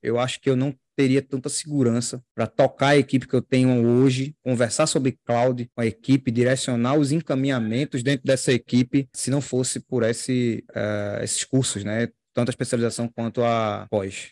eu acho que eu não teria tanta segurança para tocar a equipe que eu tenho hoje, conversar sobre cloud com a equipe, direcionar os encaminhamentos dentro dessa equipe, se não fosse por esses cursos, né? Tanto a especialização quanto a pós.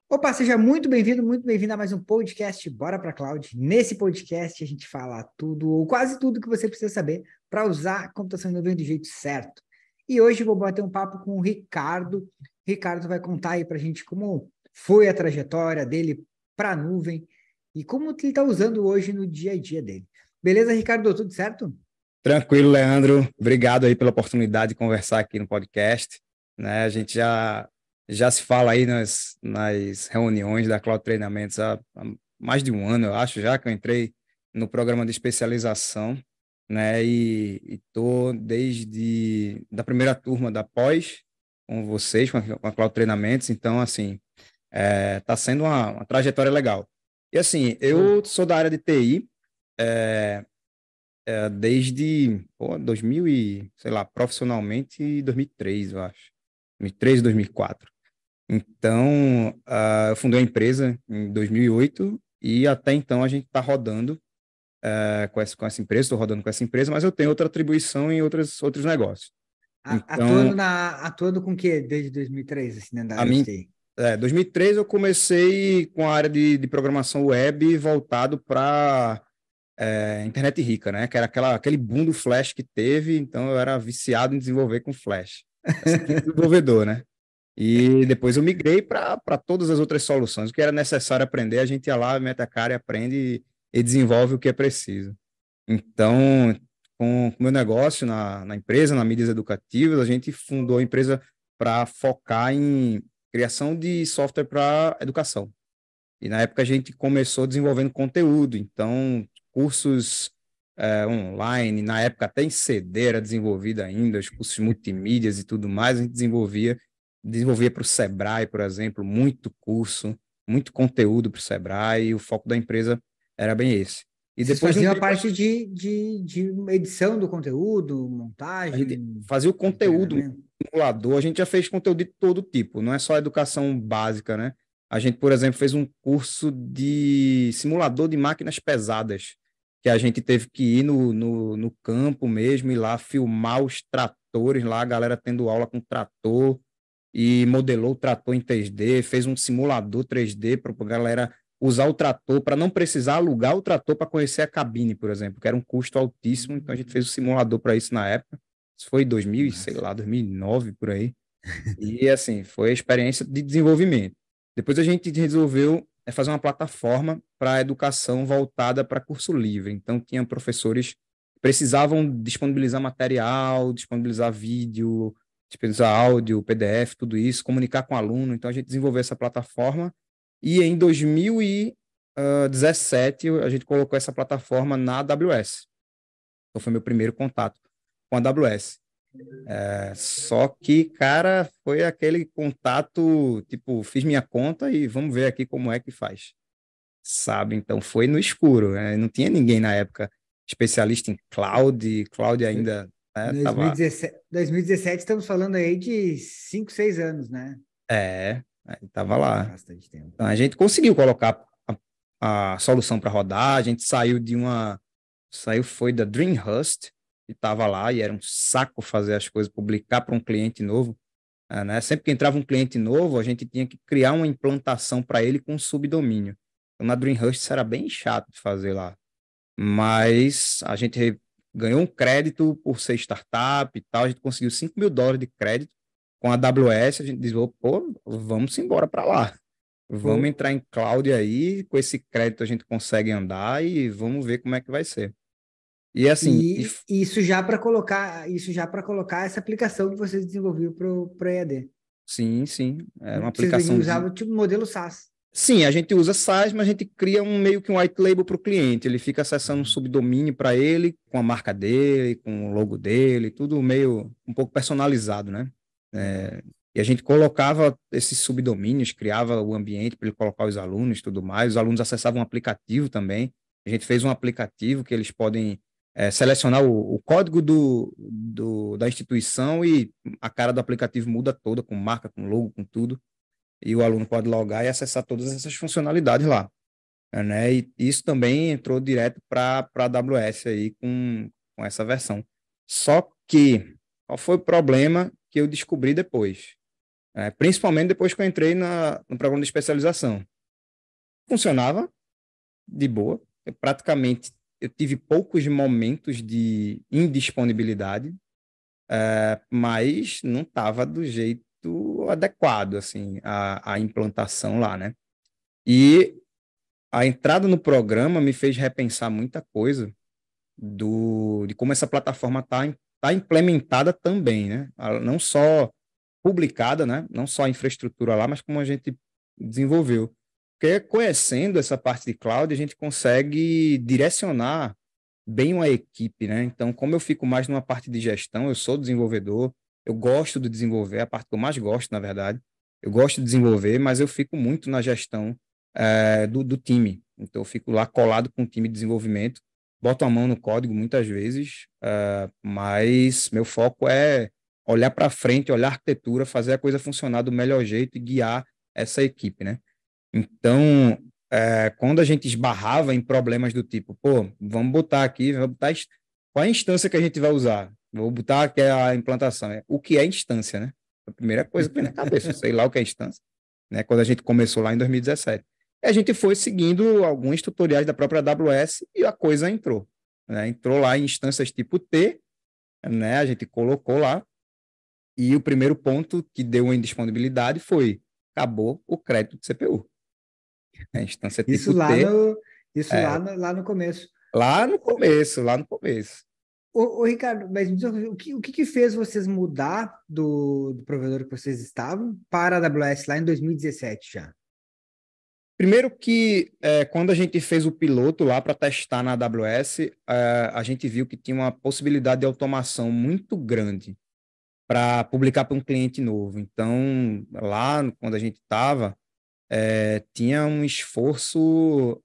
Opa, seja muito bem-vindo a mais um podcast Bora para Cloud. Nesse podcast a gente fala tudo ou quase tudo que você precisa saber para usar a computação em nuvem do jeito certo. E hoje eu vou bater um papo com o Ricardo. O Ricardo vai contar aí para a gente como foi a trajetória dele para a nuvem e como ele está usando hoje no dia a dia dele. Beleza, Ricardo? Tudo certo? Tranquilo, Leandro. Obrigado aí pela oportunidade de conversar aqui no podcast, né? A gente já se fala aí nas reuniões da Cloud Treinamentos há mais de um ano, eu acho, já que eu entrei no programa de especialização, né? E tô desde da primeira turma da pós com vocês, com a Cloud Treinamentos. Então, assim, tá sendo uma trajetória legal. E assim, Show. eu sou da área de TI, desde 2000 e, sei lá, profissionalmente 2003, eu acho. 2003, 2004. Então, eu fundei a empresa em 2008 e até então a gente está rodando com essa empresa, estou rodando com essa empresa, mas eu tenho outra atribuição em outros negócios. Atuando, Então, atuando com o quê desde 2003, assim, né, da a área de mim, TI? 2003 eu comecei com a área de programação web voltado para internet rica, né? Que era aquele boom do Flash que teve, então eu era viciado em desenvolver com Flash. Eu sempre fui desenvolvedor, né? E depois eu migrei para todas as outras soluções. O que era necessário aprender, a gente ia lá, mete a cara e aprende e desenvolve o que é preciso. Então, com o meu negócio na empresa, na mídias educativas, a gente fundou a empresa para focar em criação de software para educação. E na época a gente começou desenvolvendo conteúdo, então cursos online, na época até em CD era desenvolvido ainda, os cursos multimídias e tudo mais, a gente desenvolvia para o Sebrae, por exemplo, muito curso, muito conteúdo para o Sebrae, e o foco da empresa era bem esse. E Vocês depois de um faziam a tempo parte de edição do conteúdo, a gente montagem, fazia o conteúdo no treinamento? simulador, a gente já fez conteúdo de todo tipo, não é só educação básica, né? A gente, por exemplo, fez um curso de simulador de máquinas pesadas, que a gente teve que ir no campo mesmo, ir lá filmar os tratores lá, a galera tendo aula com trator, e modelou o trator em 3D, fez um simulador 3D para a galera usar o trator, para não precisar alugar o trator para conhecer a cabine, por exemplo, que era um custo altíssimo, então a gente fez o simulador para isso na época. Isso foi em 2000, sei Massa. lá, 2009 por aí. E assim, foi a experiência de desenvolvimento. Depois a gente resolveu fazer uma plataforma para educação voltada para curso livre. Então tinha professores que precisavam disponibilizar material, disponibilizar vídeo, disponibilizar áudio, PDF, tudo isso, comunicar com o aluno. Então a gente desenvolveu essa plataforma e em 2017 a gente colocou essa plataforma na AWS. Então foi meu primeiro contato com a AWS. Só que, cara, foi aquele contato, tipo, fiz minha conta e vamos ver aqui como é que faz, sabe? Então foi no escuro, né? Não tinha ninguém na época especialista em cloud Foi ainda, né? Tava, 2017, estamos falando aí de 5, 6 anos, né? tava lá. Bastante tempo. Então a gente conseguiu colocar a solução para rodar, a gente foi da Dreamhost, que estava lá e era um saco fazer as coisas, publicar para um cliente novo. Né? Sempre que entrava um cliente novo, a gente tinha que criar uma implantação para ele com um subdomínio. Então, na Dreamhost isso era bem chato de fazer lá. Mas a gente ganhou um crédito por ser startup e tal, a gente conseguiu US$ 5.000 de crédito com a AWS, a gente disse, pô, vamos embora para lá. Vamos Pô, entrar em cloud aí, com esse crédito a gente consegue andar e vamos ver como é que vai ser. E assim, e isso já para colocar essa aplicação que vocês desenvolveram para o EAD. sim, sim, é uma Vocês aplicação de. usavam tipo modelo SaaS. Sim, a gente usa SaaS, mas a gente cria meio que um white label para o cliente. Ele fica acessando um Uhum. subdomínio para ele, com a marca dele, com o logo dele, tudo meio um pouco personalizado, né? Legal. E a gente colocava esses subdomínios, criava o ambiente para ele colocar os alunos e tudo mais. Os alunos acessavam um aplicativo também. A gente fez um aplicativo que eles podem selecionar o código da instituição e a cara do aplicativo muda toda, com marca, com logo, com tudo, e o aluno pode logar e acessar todas essas funcionalidades lá, né? E isso também entrou direto para a AWS aí com essa versão. Só que, qual foi o problema que eu descobri depois? Principalmente depois que eu entrei no programa de especialização. Funcionava de boa, eu tive poucos momentos de indisponibilidade, mas não estava do jeito adequado, assim, a implantação lá, né? E a entrada no programa me fez repensar muita coisa de como essa plataforma tá implementada também, né? Não só publicada, né? Não só a infraestrutura lá, mas como a gente desenvolveu. Porque conhecendo essa parte de cloud, a gente consegue direcionar bem uma equipe, né? Então, como eu fico mais numa parte de gestão, eu sou desenvolvedor, eu gosto de desenvolver, a parte que eu mais gosto, na verdade. Eu gosto de desenvolver, mas eu fico muito na gestão do time. Então, eu fico lá colado com o time de desenvolvimento, boto a mão no código muitas vezes, mas meu foco é olhar para frente, olhar a arquitetura, fazer a coisa funcionar do melhor jeito e guiar essa equipe, né? Então, quando a gente esbarrava em problemas do tipo, pô, vamos botar aqui, qual é a instância que a gente vai usar? Vou botar aqui a implantação. O que é instância, né? A primeira coisa que vem na cabeça, sei lá o que é instância, né? Quando a gente começou lá em 2017. E a gente foi seguindo alguns tutoriais da própria AWS e a coisa entrou, né? Entrou lá em instâncias tipo T, né? A gente colocou lá e o primeiro ponto que deu uma indisponibilidade foi acabou o crédito de CPU. A instância Isso tipo lá T, no, isso é, lá no começo. lá no começo, lá no começo. Ô, Ricardo, mas me diz uma coisa, o que fez vocês mudar do provedor que vocês estavam para a AWS lá em 2017 já? Primeiro que quando a gente fez o piloto lá para testar na AWS, a gente viu que tinha uma possibilidade de automação muito grande para publicar para um cliente novo. Então, lá quando a gente estava, tinha um esforço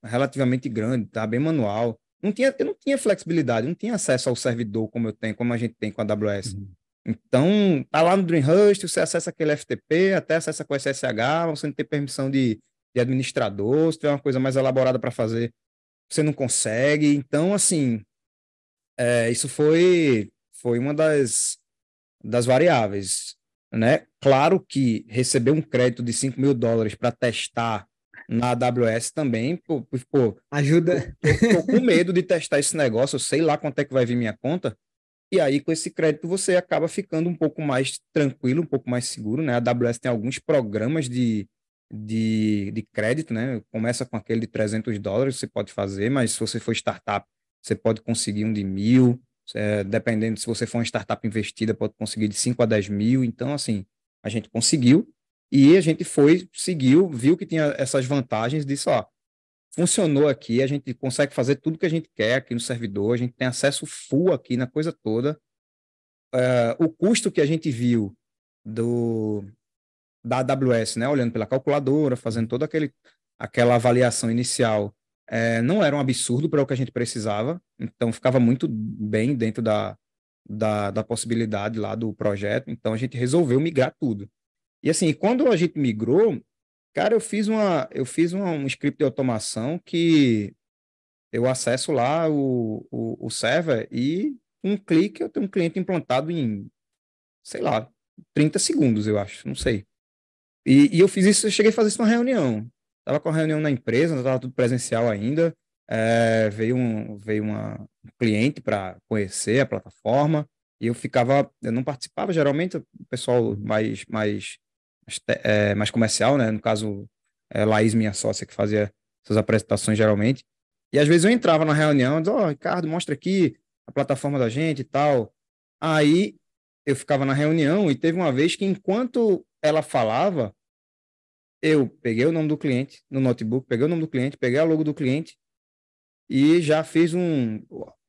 relativamente grande, tá? Bem manual. Eu não tinha flexibilidade, não tinha acesso ao servidor como a gente tem com a AWS. Uhum. Então, tá lá no Dreamhost, você acessa aquele FTP, até acessa com SSH, você não tem permissão de administrador, se tiver uma coisa mais elaborada para fazer, você não consegue. Então, assim, isso foi uma das variáveis, né? Claro que receber um crédito de US$ 5.000 para testar na AWS também, pô, Ajuda. eu tô com medo de testar esse negócio, eu sei lá quanto é que vai vir minha conta, e aí com esse crédito você acaba ficando um pouco mais tranquilo, um pouco mais seguro, né? A AWS tem alguns programas de crédito, né? Começa com aquele de US$ 300, você pode fazer, mas se você for startup, você pode conseguir um de 1.000, dependendo se você for uma startup investida, pode conseguir de 5 a 10 mil. Então, assim, a gente conseguiu e a gente seguiu, viu que tinha essas vantagens, disse, ó, funcionou aqui, a gente consegue fazer tudo que a gente quer aqui no servidor, a gente tem acesso full aqui na coisa toda. O custo que a gente viu do, da AWS, né, olhando pela calculadora, fazendo toda aquela avaliação inicial, não era um absurdo para o que a gente precisava, então ficava muito bem dentro da possibilidade lá do projeto, então a gente resolveu migrar tudo. E assim, quando a gente migrou, cara, um script de automação que eu acesso lá o server e um clique eu tenho um cliente implantado em, sei lá, 30 segundos, eu acho, não sei. E eu fiz isso, eu cheguei a fazer isso numa reunião. Tava com a reunião na empresa, estava tudo presencial ainda. Veio um cliente para conhecer a plataforma e eu não participava, geralmente o pessoal Uhum. mais comercial, né? No caso, Laís, minha sócia, que fazia essas apresentações geralmente. E às vezes eu entrava na reunião e dizia, ó, Ricardo, mostra aqui a plataforma da gente e tal. Aí eu ficava na reunião e teve uma vez que enquanto ela falava, eu peguei o nome do cliente no notebook, peguei o nome do cliente, peguei a logo do cliente e já fiz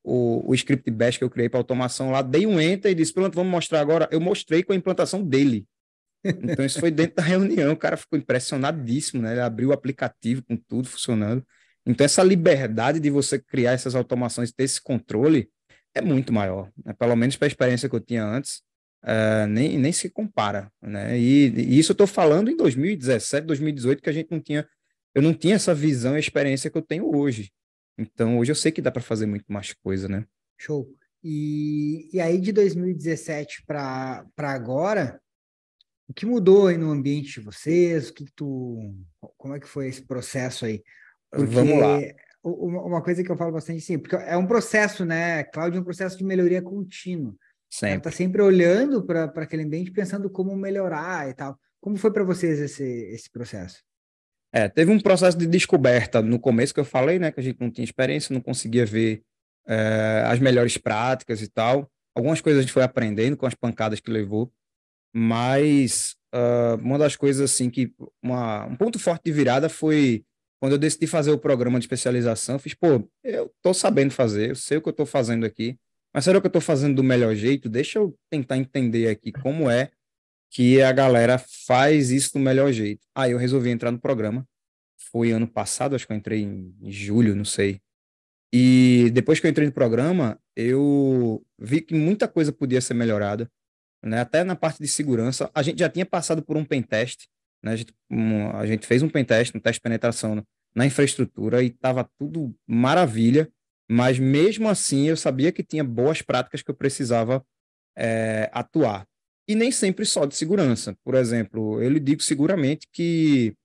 o script bash que eu criei para automação lá, dei um enter e disse, pronto, vamos mostrar agora. Eu mostrei com a implantação dele. Então isso foi dentro da reunião, o cara ficou impressionadíssimo, né? Ele abriu o aplicativo com tudo funcionando. Então, essa liberdade de você criar essas automações, ter esse controle, é muito maior, né? Pelo menos para a experiência que eu tinha antes, nem se compara, né? E isso eu estou falando em 2017, 2018, que eu não tinha essa visão e experiência que eu tenho hoje. Então, hoje eu sei que dá para fazer muito mais coisa, né? Show. E aí, de 2017 para agora, o que mudou aí no ambiente de vocês? Como é que foi esse processo aí? Vamos lá, Porque uma coisa que eu falo bastante, sim, porque é um processo, né? Cláudio, é um processo de melhoria contínua. O cara tá sempre. sempre olhando para aquele ambiente, pensando como melhorar e tal. Como foi para vocês esse processo? Teve um processo de descoberta no começo que eu falei, né? Que a gente não tinha experiência, não conseguia ver as melhores práticas e tal. Algumas coisas a gente foi aprendendo com as pancadas que levou, mas uma das coisas assim um ponto forte de virada foi quando eu decidi fazer o programa de especialização. Eu fiz, pô, eu tô sabendo fazer, eu sei o que eu tô fazendo aqui, mas será que eu tô fazendo do melhor jeito? Deixa eu tentar entender aqui como é que a galera faz isso do melhor jeito. Aí eu resolvi entrar no programa. Foi ano passado, acho que eu entrei em julho, não sei. E depois que eu entrei no programa, eu vi que muita coisa podia ser melhorada, né? Até na parte de segurança. A gente já tinha passado por um pentest, né? A gente fez um pentest, um teste de penetração na infraestrutura e estava tudo maravilha, mas mesmo assim eu sabia que tinha boas práticas que eu precisava atuar. E nem sempre só de segurança. Por exemplo, eu lhe digo seguramente que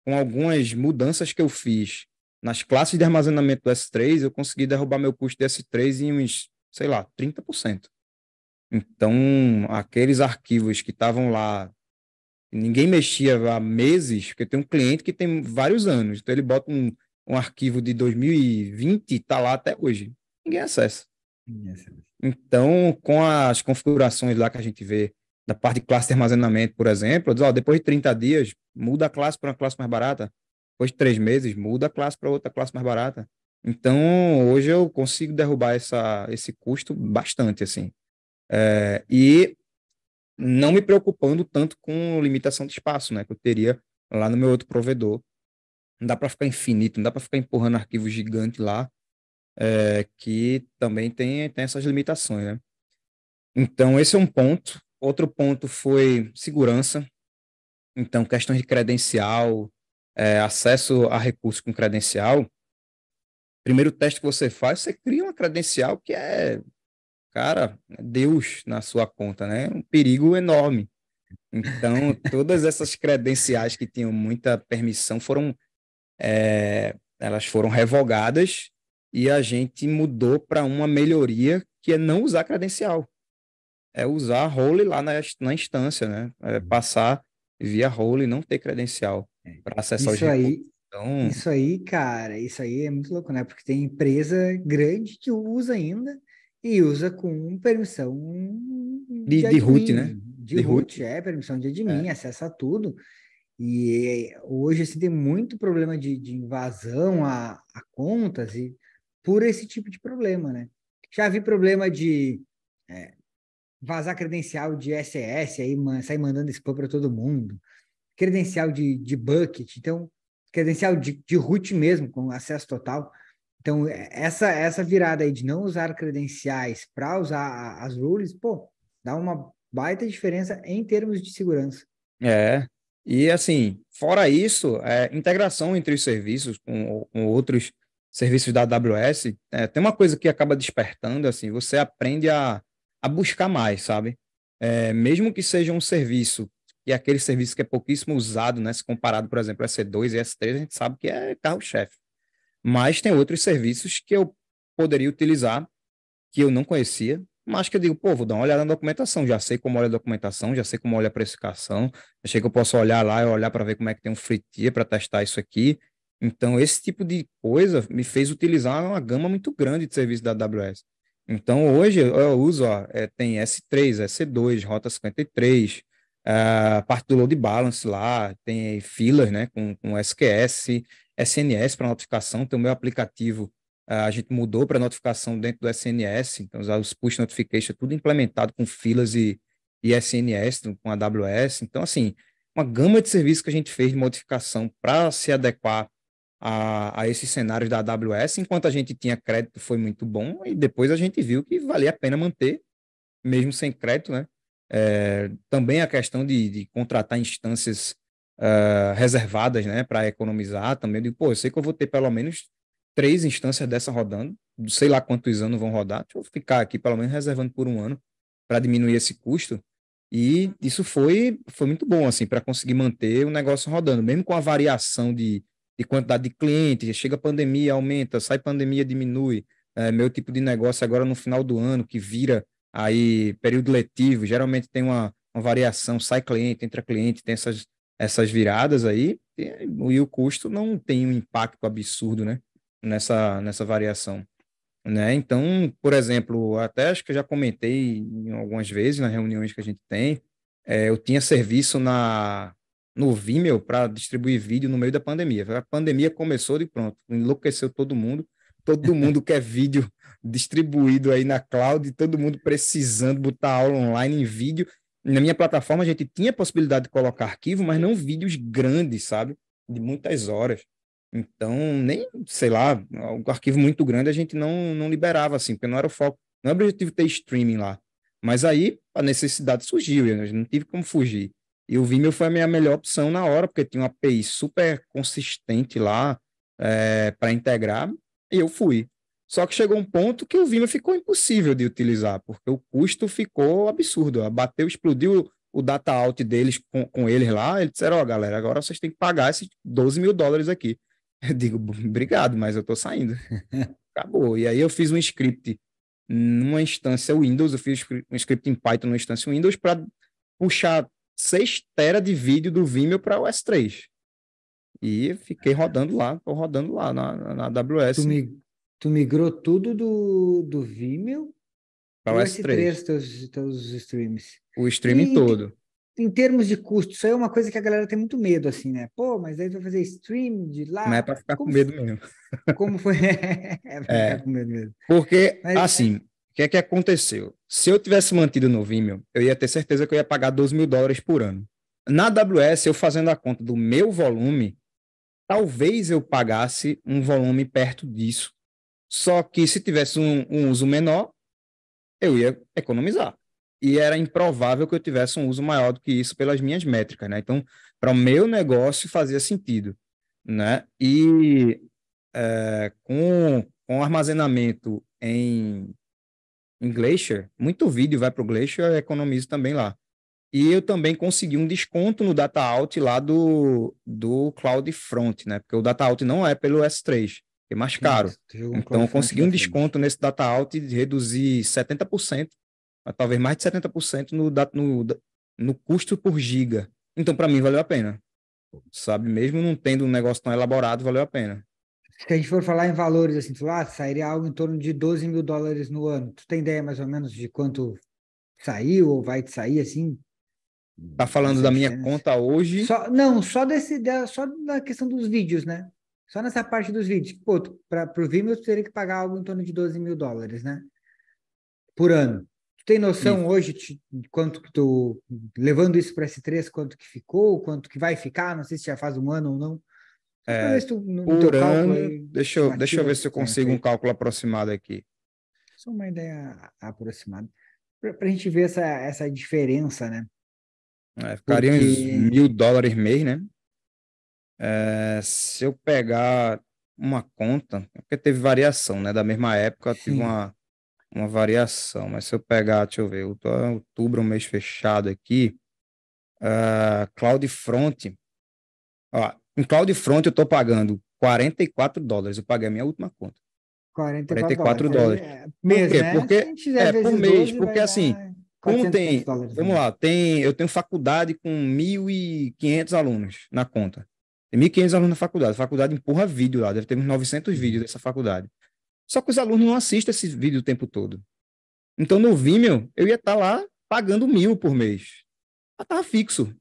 com algumas mudanças que eu fiz nas classes de armazenamento do S3, eu consegui derrubar meu custo de S3 em uns, sei lá, 30%. Então, aqueles arquivos que estavam lá, ninguém mexia há meses, porque tem um cliente que tem vários anos, então ele bota um arquivo de 2020 e está lá até hoje. Ninguém acessa. Yes. Então, com as configurações lá que a gente vê da parte de classe de armazenamento, por exemplo, diz, ó, depois de 30 dias, muda a classe para uma classe mais barata. Depois de 3 meses, muda a classe para outra classe mais barata. Então, hoje eu consigo derrubar esse custo bastante, assim. E não me preocupando tanto com limitação de espaço, né, que eu teria lá no meu outro provedor. Não dá para ficar infinito, não dá para ficar empurrando arquivos gigantes lá, que também tem essas limitações, né? Então, esse é um ponto. Outro ponto foi segurança. Então, questões de credencial, acesso a recursos com credencial. Primeiro teste que você faz, você cria uma credencial que cara, Deus na sua conta, né? Um perigo enorme. Então, todas essas credenciais que tinham muita permissão elas foram revogadas e a gente mudou para uma melhoria que é não usar credencial. É usar role lá na instância, né? Passar via role e não ter credencial É. para acessar os Isso recursos. aí, Então, isso aí, cara, isso aí é muito louco, né? Porque tem empresa grande que usa ainda e usa com permissão de de root, né? admin, de De root, root. permissão de admin, É. acessa tudo. E hoje, assim, tem muito problema de invasão a contas e por esse tipo de problema, né? Já vi problema de vazar credencial de SS, aí sair mandando spam para todo mundo, credencial de bucket, então, credencial de root mesmo, com acesso total. Então, essa virada aí de não usar credenciais para usar as rules, pô, dá uma baita diferença em termos de segurança. É. E assim, fora isso, integração entre os serviços com outros serviços da AWS, tem uma coisa que acaba despertando, assim, você aprende a buscar mais, sabe? Mesmo que seja um serviço, e aquele serviço que é pouquíssimo usado, né? Se comparado, por exemplo, a S2 e S3, a gente sabe que é carro-chefe. Mas tem outros serviços que eu poderia utilizar que eu não conhecia, mas que eu digo, pô, vou dar uma olhada na documentação, já sei como olha a documentação, já sei como olha a precificação, achei que eu posso olhar lá e olhar para ver como é que tem um free tier para testar isso aqui. Então, esse tipo de coisa me fez utilizar uma gama muito grande de serviços da AWS. Então, hoje eu uso, ó, tem S3, S2, Rota 53, a parte do load balance lá, tem filas, né, com SQS, SNS para notificação, tem o meu aplicativo, a gente mudou para notificação dentro do SNS, então os push notification, tudo implementado com filas e SNS, com a AWS. Então, assim, uma gama de serviços que a gente fez de modificação para se adequar a esses cenários da AWS. Enquanto a gente tinha crédito, foi muito bom, e depois a gente viu que valia a pena manter, mesmo sem crédito, né? Também a questão de contratar instâncias reservadas, né, para economizar também. Eu digo, pô, eu sei que eu vou ter pelo menos 3 instâncias dessa rodando, sei lá quantos anos vão rodar, deixa eu ficar aqui pelo menos reservando por um ano para diminuir esse custo. E isso foi muito bom, assim, para conseguir manter o negócio rodando, mesmo com a variação de quantidade de clientes. Chega a pandemia, aumenta, sai pandemia, diminui. Meu tipo de negócio agora no final do ano, que vira aí período letivo, geralmente tem uma variação, sai cliente, entra cliente, tem essas viradas aí, e o custo não tem um impacto absurdo, né, nessa variação, né? Então, por exemplo, até acho que eu já comentei em algumas vezes nas reuniões que a gente tem, eu tinha serviço no Vimeo para distribuir vídeo no meio da pandemia. A pandemia começou e pronto, enlouqueceu todo mundo quer vídeo distribuído aí na cloud, todo mundo precisando botar aula online em vídeo. Na minha plataforma a gente tinha a possibilidade de colocar arquivo, mas não vídeos grandes, sabe? De muitas horas. Então, nem, sei lá, um arquivo muito grande a gente não liberava, assim, porque não era o foco, não era o objetivo ter streaming lá. Mas aí a necessidade surgiu, e eu não tive como fugir. E o Vimeo foi a minha melhor opção na hora, porque tinha uma API super consistente lá para integrar, e eu fui. Só que chegou um ponto que o Vimeo ficou impossível de utilizar, porque o custo ficou absurdo. Bateu, explodiu o data out deles com eles lá. Eles disseram: Ó, galera, agora vocês têm que pagar esses $12.000 aqui. Eu digo: obrigado, mas eu tô saindo. Acabou. E aí eu fiz um script numa instância Windows, eu fiz um script em Python numa instância Windows para puxar 6 TB de vídeo do Vimeo para o S3. E fiquei rodando lá, tô rodando lá na Tu, AWS mi- Tu migrou tudo do Vimeo para para o o S3. S3, teus streams. O streaming E todo. em termos de custo, isso aí é uma coisa que a galera tem muito medo, assim, né? Pô, mas aí tu vai fazer stream de Mas é lá. para ficar com medo mesmo. Como foi? É pra ficar É, com medo mesmo. porque, Mas, assim, o que é que aconteceu? Se eu tivesse mantido no Vimeo, eu ia ter certeza que eu ia pagar $12.000 por ano. Na AWS, eu fazendo a conta do meu volume, talvez eu pagasse um volume perto disso. Só que se tivesse um uso menor, eu ia economizar. E era improvável que eu tivesse um uso maior do que isso pelas minhas métricas, né? Então, para o meu negócio fazia sentido, né? E com armazenamento em Glacier, muito vídeo vai para o Glacier, eu economizo também lá. E eu também consegui um desconto no data out lá do CloudFront, né? Porque o data out não é pelo S3, é mais sim, caro. tu jogou um Então, eu CloudFront consegui da um frente. desconto nesse data out e reduzir 70%, talvez mais de 70% no custo por giga. Então, para mim, valeu a pena, sabe? Mesmo não tendo um negócio tão elaborado, valeu a pena. Se a gente for falar em valores, assim, tu falou, sairia algo em torno de $12.000 no ano. Tu tem ideia mais ou menos de quanto saiu ou vai te sair, assim, Tá falando essa da minha diferença? conta hoje, Só, não, só da questão dos vídeos, né? Só nessa parte dos vídeos. Pô, para o Vimeo, tu teria que pagar algo em torno de $12.000, né? Por ano. Tu tem noção isso. hoje de quanto que tu, levando isso para S3, quanto que ficou, quanto que vai ficar? Não sei se já faz um ano ou não. Só para ver É, se tu, no teu por cálculo ano, aí, deixa eu estimativa ver que se eu tu tenha consigo um feito. cálculo aproximado aqui. Só uma ideia aproximada. Para a gente ver essa diferença, né? Ficaria uns Porque, $1.000 mês, né? Se eu pegar uma conta, é porque teve variação, né? Da mesma época tive sim, uma variação, mas se eu pegar, deixa eu ver, outubro, um mês fechado aqui, CloudFront, ó, em CloudFront eu tô pagando $44, eu paguei a minha última conta, quarenta e $44. quatro Aí dólares. é Por mês, quê? né? Se a Porque gente fizer por vezes mês, 12 porque vai assim, dar como 400 e poucos tem, dólares no vamos mês. lá, eu tenho faculdade com 1.500 alunos na conta. Tem 1.500 alunos na faculdade. A faculdade empurra vídeo lá, deve ter uns 900 vídeos Uhum. dessa faculdade. Só que os alunos não assistem esse vídeo o tempo todo. Então, no Vimeo, eu ia estar lá pagando 1.000 por mês. Já estava fixo,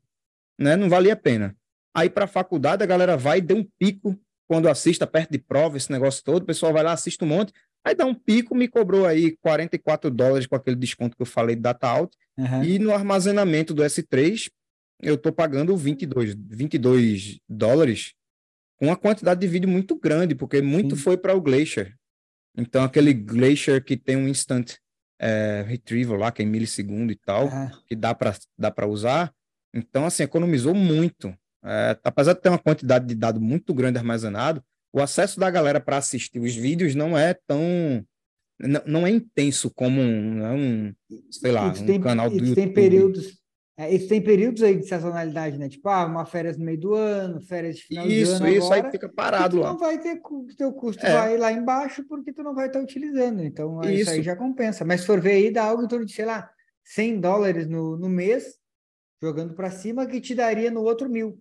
né? Não valia a pena. Aí, para a faculdade, a galera vai e dê um pico quando assista perto de prova, esse negócio todo. O pessoal vai lá, assiste um monte. Aí dá um pico, me cobrou aí $44 com aquele desconto que eu falei de data out. E Aham. no armazenamento do S3, eu estou pagando 22 dólares com uma quantidade de vídeo muito grande, porque muito Sim. foi para o Glacier. Então, aquele Glacier que tem um instant retrieval lá, que é em milissegundo e tal, Aham. que dá para usar. Então, assim, economizou muito. Apesar de ter uma quantidade de dado muito grande armazenado, o acesso da galera para assistir os vídeos não é tão. Não é intenso como sei E lá, tu um tem, canal e do tu tem YouTube. períodos, e tu tem períodos aí de sazonalidade, né? Tipo, uma férias no meio do ano, férias de final de ano Isso aí agora, fica que parado tu lá. não vai ter, teu custo É, vai lá embaixo porque tu não vai estar utilizando. Então, isso aí isso. já compensa. Mas se for ver aí, dá algo em torno de, sei lá, US$ 100 no mês, jogando para cima, que te daria no outro 1.000.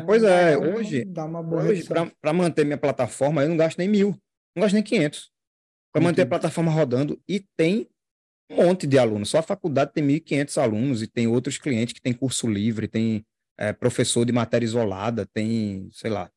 Pois Então, é, hoje, dá uma boa hoje redução. para manter minha plataforma, eu não gasto nem 1.000, não gasto nem 500 para manter a Entendi. plataforma rodando e tem um monte de alunos. Só a faculdade tem 1.500 alunos e tem outros clientes que tem curso livre, tem professor de matéria isolada, tem, sei lá,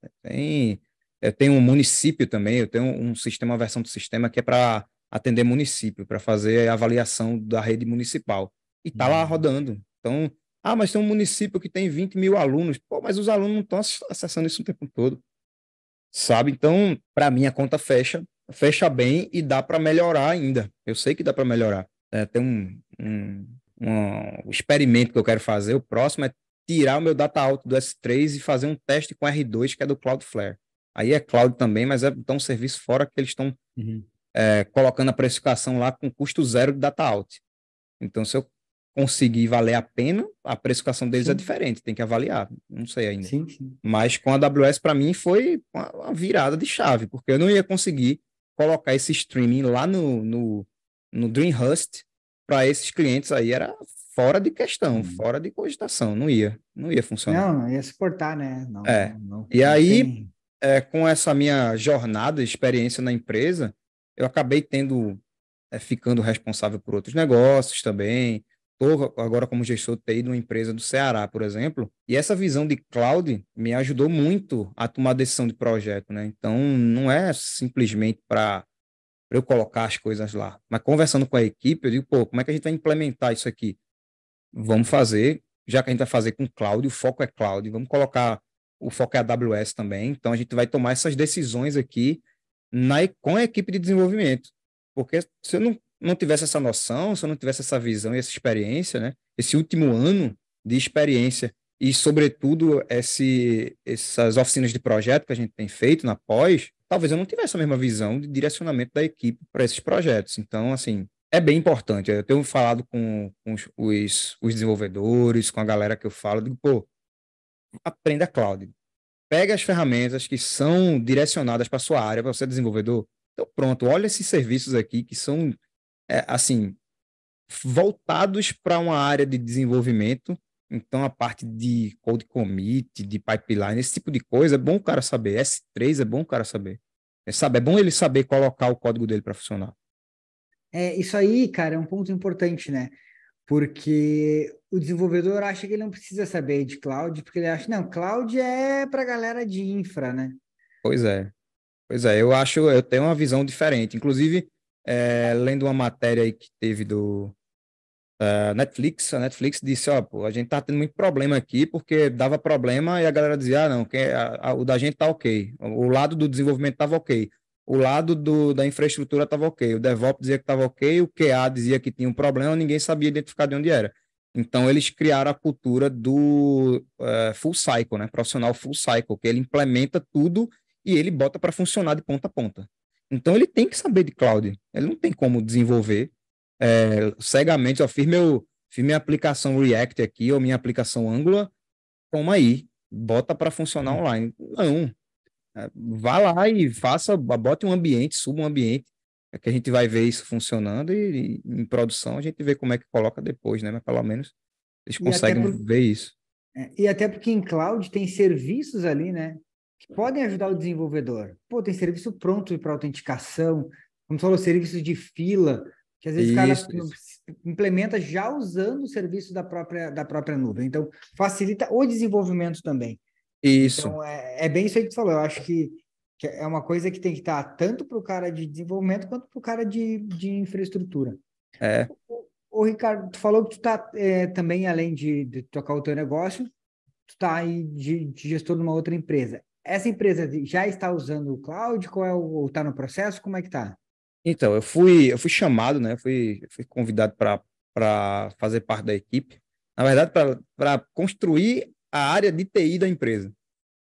eu tenho um município também, eu tenho um sistema, uma versão do sistema que é para atender município, para fazer a avaliação da rede municipal. E tá lá Hum. rodando. Então, mas tem um município que tem 20.000 alunos. Pô, mas os alunos não estão acessando isso o tempo todo, sabe? Então, para mim, a conta fecha bem e dá para melhorar ainda. Eu sei que dá para melhorar. Tem um experimento que eu quero fazer. O próximo é tirar o meu data out do S3 e fazer um teste com R2, que é do Cloudflare. Aí é cloud também, mas é um serviço fora que eles estão Uhum. colocando a precificação lá com custo zero de data out. Então, se eu conseguir valer a pena, a precificação deles é Sim, diferente, tem que avaliar, não sei ainda. sim, sim. Mas com a AWS, para mim, foi uma virada de chave, porque eu não ia conseguir colocar esse streaming lá no Dreamhost para esses clientes aí, era fora de questão, Hum. fora de cogitação, não ia funcionar. Não, ia suportar, né? É. Não, E não aí, tem. com essa minha jornada, experiência na empresa, eu acabei ficando responsável por outros negócios também. Estou agora como gestor de TI de uma empresa do Ceará, por exemplo, e essa visão de cloud me ajudou muito a tomar decisão de projeto, né? Então, não é simplesmente para eu colocar as coisas lá, mas conversando com a equipe, eu digo, pô, como é que a gente vai implementar isso aqui? Vamos fazer, já que a gente vai fazer com cloud, o foco é cloud, vamos colocar, o foco é AWS também, então a gente vai tomar essas decisões aqui com a equipe de desenvolvimento, porque se eu não tivesse essa noção, se eu não tivesse essa visão e essa experiência, né, esse último ano de experiência e, sobretudo, essas oficinas de projeto que a gente tem feito na pós, talvez eu não tivesse a mesma visão de direcionamento da equipe para esses projetos. Então, assim, é bem importante. Eu tenho falado com os desenvolvedores, com a galera que eu falo, digo, pô, aprenda cloud. Pega as ferramentas que são direcionadas para a sua área, para você desenvolvedor. Então, pronto, olha esses serviços aqui que são, assim, voltados para uma área de desenvolvimento. Então, a parte de code commit, de pipeline, esse tipo de coisa, é bom o cara saber. S3 é bom o cara saber. É bom ele saber colocar o código dele para funcionar. Isso aí, cara, é um ponto importante, né? Porque o desenvolvedor acha que ele não precisa saber de cloud, porque ele acha, não, cloud é para galera de infra, né? Pois é. Pois é, eu tenho uma visão diferente. Inclusive, lendo uma matéria aí que teve da Netflix, a Netflix disse, ó, pô, a gente tá tendo muito problema aqui, porque dava problema e a galera dizia, não, o da gente tá ok, o lado do desenvolvimento tava ok, o lado da infraestrutura tava ok, o DevOps dizia que tava ok, o QA dizia que tinha um problema, ninguém sabia identificar de onde era. Então, eles criaram a cultura do full cycle, né? Profissional full cycle, que ele implementa tudo e ele bota para funcionar de ponta a ponta. Então, ele tem que saber de cloud. Ele não tem como desenvolver cegamente. Eu fiz minha aplicação React aqui, ou minha aplicação Angular, toma aí, bota para funcionar Hum. online. Não. Vá lá e bote um ambiente, suba um ambiente, que a gente vai ver isso funcionando e em produção a gente vê como é que coloca depois, né? Mas pelo menos eles E até conseguem por, ver isso. e até porque em cloud tem serviços ali, né, que podem ajudar o desenvolvedor. Pô, tem serviço pronto para autenticação, como tu falou, serviços de fila, que às vezes o cara Isso, isso. implementa já usando o serviço da própria nuvem. Então, facilita o desenvolvimento também. Isso. Então, é bem isso aí que tu falou. Eu acho que é uma coisa que tem que estar tanto para o cara de desenvolvimento quanto para o cara de infraestrutura. É, Ô, Ricardo, tu falou que tu tá também, além de tocar o teu negócio, tu tá aí de gestor de uma outra empresa. essa empresa já está usando o cloud? Qual é ou está no processo? Como é que está? Então, eu fui chamado, né? Eu fui convidado para fazer parte da equipe. Na verdade, para construir a área de TI da empresa.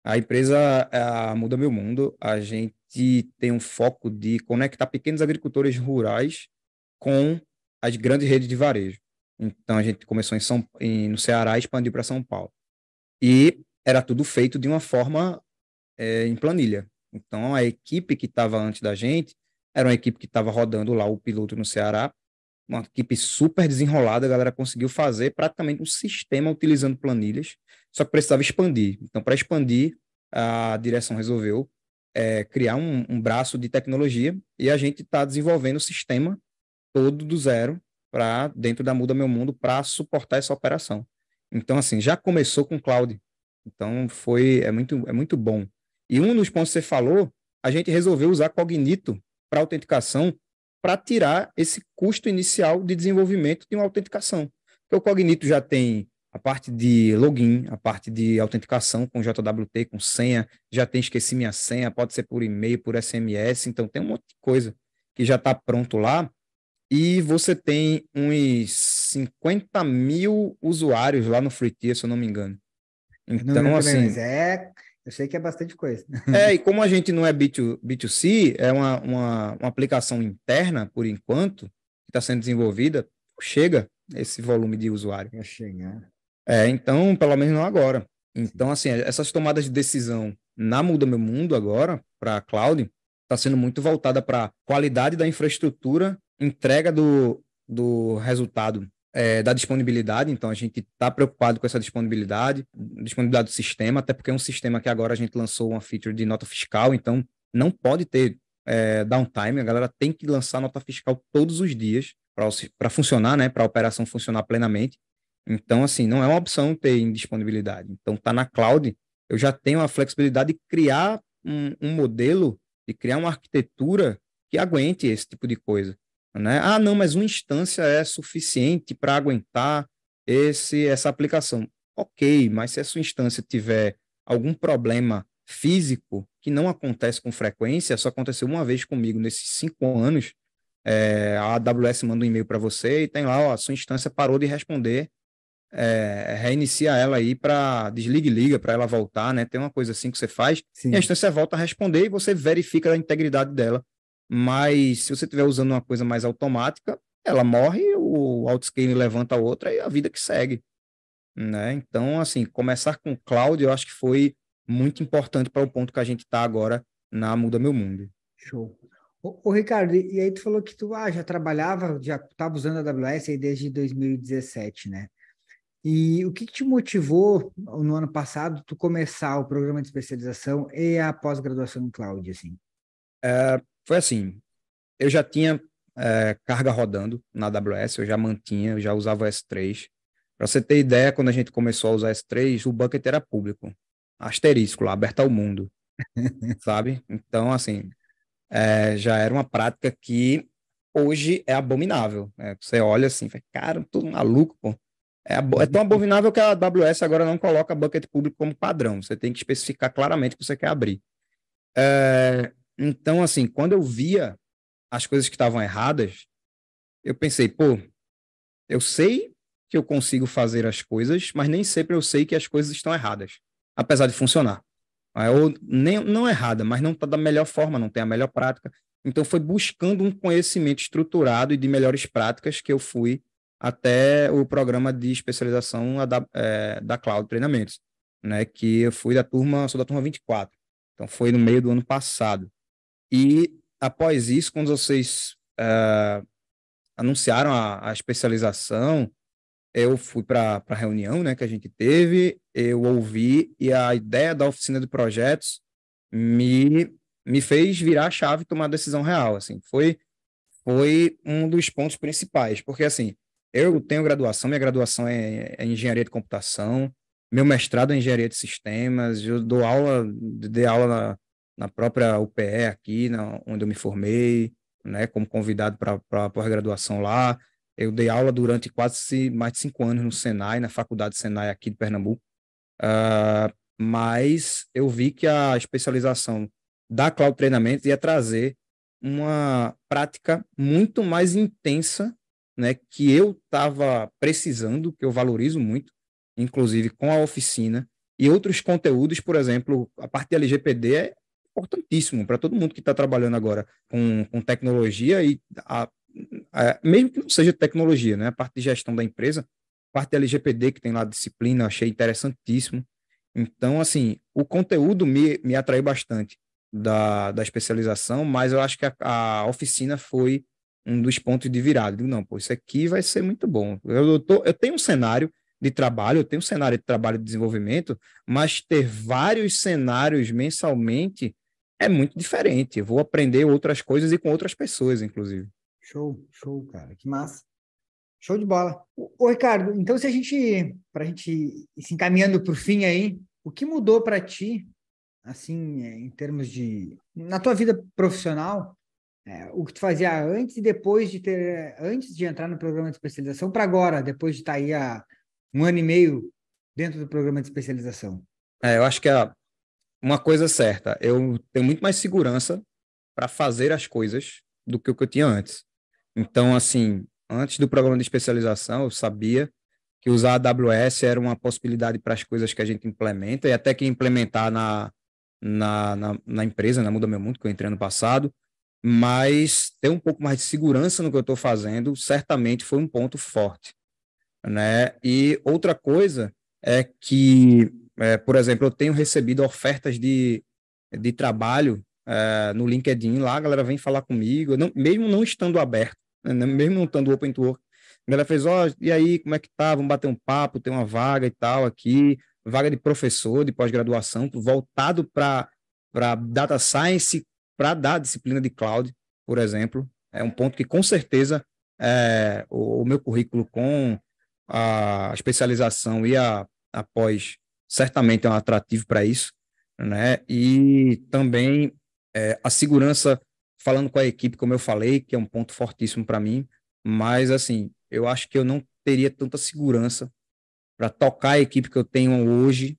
A empresa Muda Meu Mundo. A gente tem um foco de conectar pequenos agricultores rurais com as grandes redes de varejo. Então, a gente começou no Ceará e expandiu para São Paulo. E era tudo feito de uma forma em planilha. Então, a equipe que estava antes da gente era uma equipe que estava rodando lá o piloto no Ceará, uma equipe super desenrolada, a galera conseguiu fazer praticamente um sistema utilizando planilhas, só que precisava expandir. Então, para expandir, a direção resolveu criar um braço de tecnologia e a gente está desenvolvendo o sistema todo do zero para dentro da Muda Meu Mundo para suportar essa operação. Então, assim, já começou com cloud. Então, é muito bom. E um dos pontos que você falou, a gente resolveu usar Cognito para autenticação para tirar esse custo inicial de desenvolvimento de uma autenticação. Porque o Cognito já tem a parte de login, a parte de autenticação com JWT, com senha, já tem esqueci minha senha, pode ser por e-mail, por SMS, então tem um monte de coisa que já está pronto lá e você tem uns 50 mil usuários lá no Free Tier, se eu não me engano. Eu não lembro Então, também, mas assim, eu sei que é bastante coisa. e como a gente não é B2C, é uma aplicação interna, por enquanto, que está sendo desenvolvida, chega esse volume de usuário. Vai chegar. Então, pelo menos não agora. Sim. Então, assim, essas tomadas de decisão na Muda Meu Mundo agora, para a cloud, está sendo muito voltada para qualidade da infraestrutura, entrega do resultado da disponibilidade. Então, a gente está preocupado com essa disponibilidade do sistema, até porque é um sistema que agora a gente lançou uma feature de nota fiscal, então não pode ter downtime, a galera tem que lançar nota fiscal todos os dias para funcionar, né, para a operação funcionar plenamente. Então, assim, não é uma opção ter indisponibilidade. Então, tá na cloud, eu já tenho a flexibilidade de criar um modelo, de criar uma arquitetura que aguente esse tipo de coisa, né? Ah, não, mas uma instância é suficiente para aguentar essa aplicação. Ok, mas se a sua instância tiver algum problema físico que não acontece com frequência, só aconteceu uma vez comigo nesses 5 anos, a AWS manda um e-mail para você e tem lá, ó, a sua instância parou de responder, reinicia ela aí para desliga e liga para ela voltar, né? Tem uma coisa assim que você faz e a Sim. instância volta a responder e você verifica a integridade dela. Mas se você estiver usando uma coisa mais automática, ela morre, o autoscaling levanta a outra e a vida que segue, né? Então, assim, começar com cloud eu acho que foi muito importante para o ponto que a gente está agora na Muda Meu Mundo. Show. Ô, Ricardo, e aí tu falou que tu já trabalhava, já estava usando a AWS aí desde 2017, né? E o que te motivou no ano passado tu começar o programa de especialização e a pós-graduação em cloud, assim? Foi assim, eu já tinha carga rodando na AWS, eu já mantinha, eu já usava o S3. Para você ter ideia, quando a gente começou a usar S3, o bucket era público, asterisco lá, aberto ao mundo, sabe? Então, assim, já era uma prática que hoje é abominável, né? Você olha assim, fala, cara, eu tô maluco, pô. É tão abominável que a AWS agora não coloca bucket público como padrão. Você tem que especificar claramente o que você quer abrir. Então, assim, quando eu via as coisas que estavam erradas, eu pensei, pô, eu sei que eu consigo fazer as coisas, mas nem sempre eu sei que as coisas estão erradas, apesar de funcionar. Ou nem, não errada, mas não está da melhor forma, não tem a melhor prática. Então, foi buscando um conhecimento estruturado e de melhores práticas que eu fui até o programa de especialização da Cloud Treinamentos, né? Que eu fui sou da turma 24. Então, foi no meio do ano passado. E após isso, quando vocês anunciaram a especialização, eu fui para a reunião, né, que a gente teve, eu ouvi e a ideia da oficina de projetos me fez virar a chave e tomar a decisão real, assim, foi um dos pontos principais, porque assim, eu tenho graduação, minha graduação é em engenharia de computação, meu mestrado é em engenharia de sistemas, eu dei aula na própria UPE aqui, onde eu me formei, né, como convidado para a pós-graduação lá. Eu dei aula durante quase mais de 5 anos no Senai, na faculdade Senai aqui de Pernambuco. mas eu vi que a especialização da Cloud Treinamento ia trazer uma prática muito mais intensa, né, que eu estava precisando, que eu valorizo muito, inclusive com a oficina, e outros conteúdos, por exemplo, a parte de LGPD é importantíssimo para todo mundo que está trabalhando agora com tecnologia e mesmo que não seja tecnologia, né, a parte de gestão da empresa, a parte de LGPD que tem lá a disciplina, eu achei interessantíssimo. Então, assim, o conteúdo me atraiu bastante da especialização, mas eu acho que a oficina foi um dos pontos de virada. Eu digo, não, pô, isso aqui vai ser muito bom. Eu tenho um cenário de trabalho, eu tenho um cenário de trabalho de desenvolvimento, mas ter vários cenários mensalmente é muito diferente. Eu vou aprender outras coisas e com outras pessoas, inclusive. Show, show, cara, que massa. Show de bola. Ô, Ricardo, então se a gente, para a gente ir se encaminhando para o fim aí, o que mudou para ti, assim, em termos de, na tua vida profissional, o que tu fazia antes e depois de ter, antes de entrar no programa de especialização para agora, depois de estar aí há 1 ano e meio dentro do programa de especialização? Eu acho que é uma coisa certa, eu tenho muito mais segurança para fazer as coisas do que o que eu tinha antes. Então, assim, antes do programa de especialização, eu sabia que usar a AWS era uma possibilidade para as coisas que a gente implementa e até que implementar na empresa, na Muda Meu Mundo, que eu entrei ano passado, mas ter um pouco mais de segurança no que eu estou fazendo, certamente foi um ponto forte, né? E outra coisa é que, por exemplo, eu tenho recebido ofertas de trabalho no LinkedIn, lá a galera vem falar comigo, mesmo não estando aberto, né? Mesmo não estando open to work, a galera fez, e aí, como é que tá? Vamos bater um papo, tem uma vaga e tal aqui, vaga de professor de pós-graduação, voltado para data science, para dar disciplina de cloud, por exemplo. É um ponto que, com certeza, o meu currículo com a especialização e a pós certamente é um atrativo para isso, né? E também a segurança, falando com a equipe, como eu falei, que é um ponto fortíssimo para mim, mas assim, eu acho que eu não teria tanta segurança para tocar a equipe que eu tenho hoje,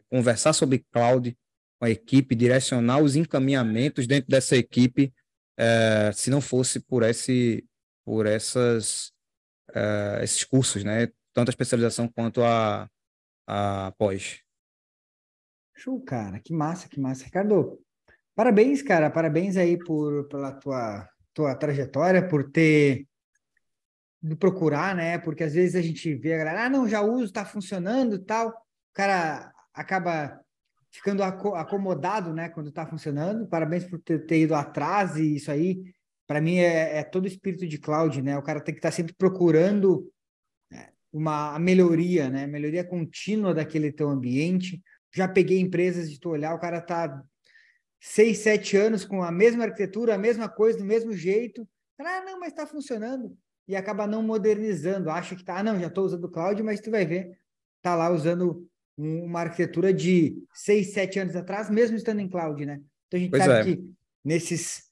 conversar sobre cloud com a equipe, direcionar os encaminhamentos dentro dessa equipe, se não fosse por esses cursos, né? Tanto a especialização quanto a pós. Show, cara, que massa, que massa. Ricardo, parabéns, cara, parabéns aí pela tua trajetória, por ter de procurar, né? Porque às vezes a gente vê a galera, não, já uso, tá funcionando e tal. O cara acaba ficando acomodado, né, quando tá funcionando. Parabéns por ter ido atrás e isso aí, para mim, é todo o espírito de cloud, né? O cara tem que estar sempre procurando a melhoria, né? Melhoria contínua daquele teu ambiente. Já peguei empresas de tu olhar, o cara tá 6, 7 anos com a mesma arquitetura, a mesma coisa, do mesmo jeito. Não, mas está funcionando. E acaba não modernizando. Acha que tá, não, já estou usando o cloud, mas tu vai ver, tá lá usando uma arquitetura de 6, 7 anos atrás, mesmo estando em cloud, né? Então a gente Pois sabe é, que nesses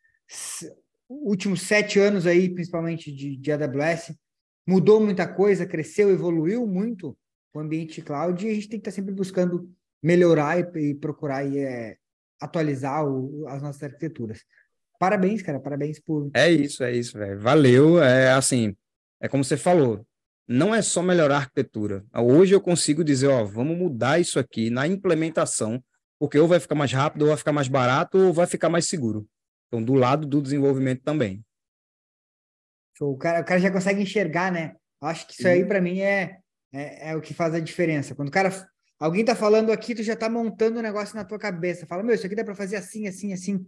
últimos 7 anos aí, principalmente de AWS, mudou muita coisa, cresceu, evoluiu muito o ambiente cloud e a gente tem que estar sempre buscando melhorar e procurar atualizar as nossas arquiteturas. Parabéns, cara, parabéns por. é isso, velho. Valeu. É assim, é como você falou, não é só melhorar a arquitetura. Hoje eu consigo dizer, vamos mudar isso aqui na implementação, porque ou vai ficar mais rápido, ou vai ficar mais barato, ou vai ficar mais seguro. Então, do lado do desenvolvimento também. O cara já consegue enxergar, né? Acho que isso aí, para mim, é o que faz a diferença. Quando o cara. Alguém tá falando aqui, tu já tá montando um negócio na tua cabeça. Fala, meu, isso aqui dá para fazer assim, assim, assim.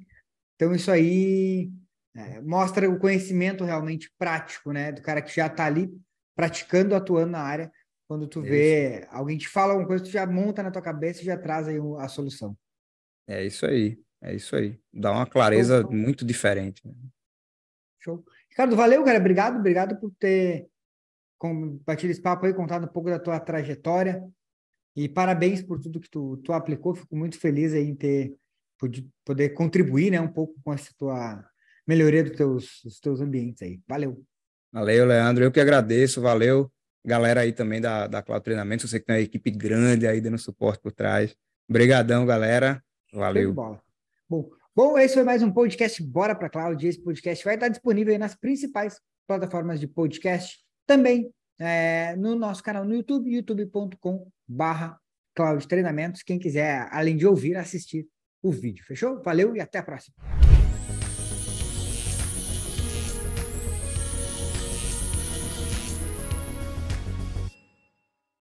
Então, isso aí mostra o conhecimento realmente prático, né? Do cara que já está ali praticando, atuando na área. Quando tu Isso. vê alguém te fala alguma coisa, tu já monta na tua cabeça e já traz aí a solução. É isso aí. É isso aí. Dá uma Show, clareza muito diferente, né? show. Ricardo, valeu, cara. Obrigado, obrigado por ter batido esse papo aí, contado um pouco da tua trajetória. E parabéns por tudo que tu aplicou. Fico muito feliz aí em ter poder contribuir, né, um pouco com essa tua melhoria dos teus ambientes aí. Valeu. Valeu, Leandro. Eu que agradeço. Valeu. galera aí também da Cloud Treinamentos, eu sei que tem uma equipe grande aí dando suporte por trás. Obrigadão, galera. Show de Valeu. bola. Bom, esse foi mais um podcast Bora para Cloud. Esse podcast vai estar disponível aí nas principais plataformas de podcast, também no nosso canal no YouTube, youtube.com/cloud treinamentos. Quem quiser, além de ouvir, assistir o vídeo. Fechou? Valeu e até a próxima.